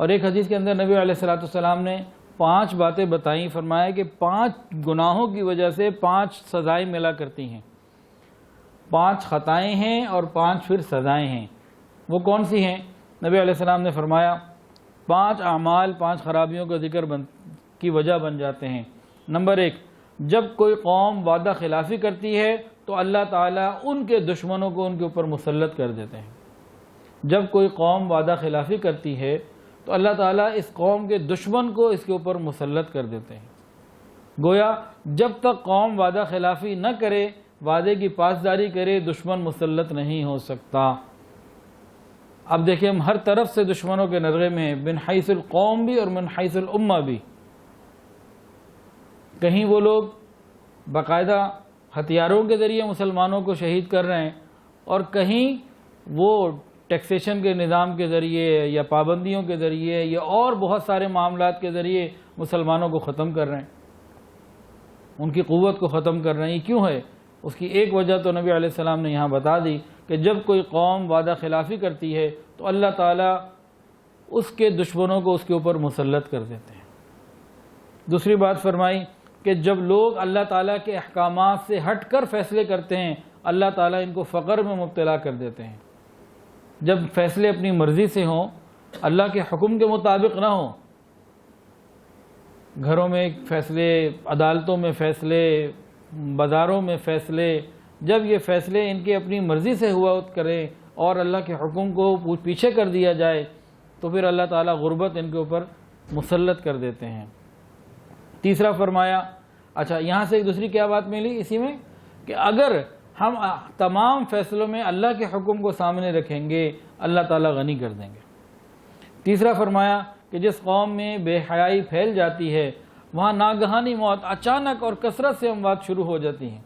اور ایک حدیث کے اندر نبی علیہ الصلوۃ والسلام نے 5 باتیں بتائیں، فرمایا کہ 5 گناہوں کی وجہ سے 5 سزائیں ملا کرتی ہیں، 5 خطائیں ہیں اور 5 پھر سزائیں ہیں۔ وہ کون سی ہیں؟ نبی علیہ السلام نے فرمایا 5 اعمال 5 خرابیوں کا ذکر کی وجہ بن جاتے ہیں۔ نمبر 1، جب کوئی قوم وعدہ خلافی کرتی ہے تو اللہ تعالیٰ ان کے دشمنوں کو ان کے اوپر مسلط کر دیتے ہیں۔ جب کوئی قوم وعدہ خلافی کرتی ہے تو اللہ تعالیٰ اس قوم کے دشمن کو اس کے اوپر مسلط کر دیتے ہیں۔ گویا جب تک قوم وعدہ خلافی نہ کرے، وعدے کی پاسداری کرے، دشمن مسلط نہیں ہو سکتا۔ اب دیکھیں ہم ہر طرف سے دشمنوں کے نظرے میں ہیں، من حیث القوم بھی اور من حیث الامہ بھی۔ کہیں وہ لوگ باقاعدہ ہتھیاروں کے ذریعے مسلمانوں کو شہید کر رہے ہیں، اور کہیں وہ ٹیکسیشن کے نظام کے ذریعے یا پابندیوں کے ذریعے یا اور بہت سارے معاملات کے ذریعے مسلمانوں کو ختم کر رہے ہیں، ان کی قوت کو ختم کر رہے ہیں۔ یہ کیوں ہے؟ اس کی ایک وجہ تو نبی علیہ السلام نے یہاں بتا دی کہ جب کوئی قوم وعدہ خلافی کرتی ہے تو اللہ تعالیٰ اس کے دشمنوں کو اس کے اوپر مسلط کر دیتے ہیں۔ دوسری بات فرمائی کہ جب لوگ اللہ تعالیٰ کے احکامات سے ہٹ کر فیصلے کرتے ہیں، اللہ تعالیٰ ان کو فقر میں مبتلا کر دیتے ہیں۔ جب فیصلے اپنی مرضی سے ہوں، اللہ کے حکم کے مطابق نہ ہوں، گھروں میں فیصلے، عدالتوں میں فیصلے، بازاروں میں فیصلے، جب یہ فیصلے ان کے اپنی مرضی سے ہوا کریں اور اللہ کے حکم کو پیچھے کر دیا جائے تو پھر اللہ تعالیٰ غربت ان کے اوپر مسلط کر دیتے ہیں۔ تیسرا فرمایا، اچھا یہاں سے ایک دوسری کیا بات ملی اسی میں، کہ اگر ہم تمام فیصلوں میں اللہ کے حکم کو سامنے رکھیں گے، اللہ تعالیٰ غنی کر دیں گے۔ تیسرا فرمایا کہ جس قوم میں بے حیائی پھیل جاتی ہے وہاں ناگہانی موت، اچانک اور کثرت سے اموات شروع ہو جاتی ہیں۔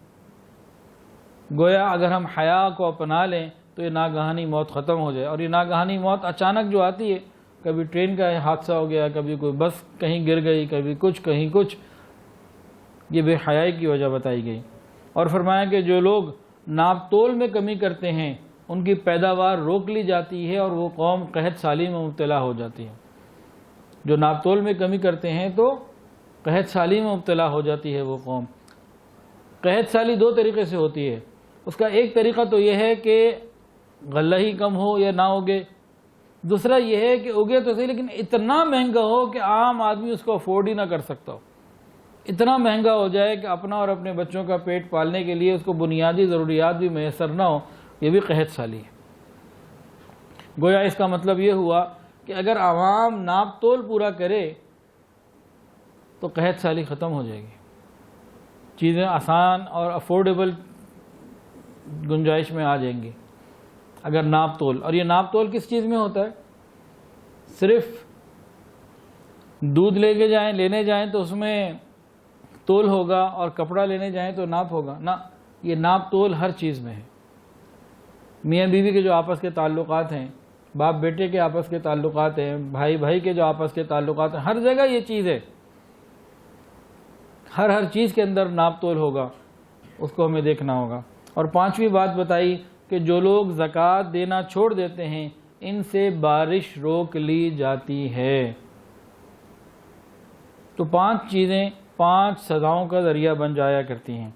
گویا اگر ہم حیا کو اپنا لیں تو یہ ناگہانی موت ختم ہو جائے، اور یہ ناگہانی موت اچانک جو آتی ہے، کبھی ٹرین کا حادثہ ہو گیا، کبھی کوئی بس کہیں گر گئی، کبھی کچھ کہیں کچھ، یہ بے حیائی کی وجہ بتائی گئی۔ اور فرمایا کہ جو لوگ ناپ تول میں کمی کرتے ہیں ان کی پیداوار روک لی جاتی ہے اور وہ قوم قحط سالی میں مبتلا ہو جاتی ہے۔ جو ناپ تول میں کمی کرتے ہیں تو قحط سالی میں مبتلا ہو جاتی ہے وہ قوم۔ قحط سالی 2 طریقے سے ہوتی ہے۔ اس کا ایک طریقہ تو یہ ہے کہ غلہ ہی کم ہو یا نہ اگے، دوسرا یہ ہے کہ اگے تو صحیح لیکن اتنا مہنگا ہو کہ عام آدمی اس کو افورڈ ہی نہ کر سکتا ہو، اتنا مہنگا ہو جائے کہ اپنا اور اپنے بچوں کا پیٹ پالنے کے لیے اس کو بنیادی ضروریات بھی میسر نہ ہو، یہ بھی قحط سالی ہے۔ گویا اس کا مطلب یہ ہوا کہ اگر عوام ناپ تول پورا کرے تو قحط سالی ختم ہو جائے گی، چیزیں آسان اور افورڈیبل گنجائش میں آ جائیں گی اگر ناپ تول۔ اور یہ ناپ تول کس چیز میں ہوتا ہے؟ صرف دودھ لینے جائیں تو اس میں تول ہوگا، اور کپڑا لینے جائیں تو ناپ ہوگا؟ نہ، یہ ناپ تول ہر چیز میں ہے۔ میاں بیوی کے جو آپس کے تعلقات ہیں، باپ بیٹے کے آپس کے تعلقات ہیں، بھائی بھائی کے جو آپس کے تعلقات ہیں، ہر جگہ یہ چیز ہے، ہر چیز کے اندر ناپ تول ہوگا، اس کو ہمیں دیکھنا ہوگا۔ اور 5ویں بات بتائی کہ جو لوگ زکوٰۃ دینا چھوڑ دیتے ہیں ان سے بارش روک لی جاتی ہے۔ تو 5 چیزیں 5 سزاؤں کا ذریعہ بن جایا کرتی ہیں۔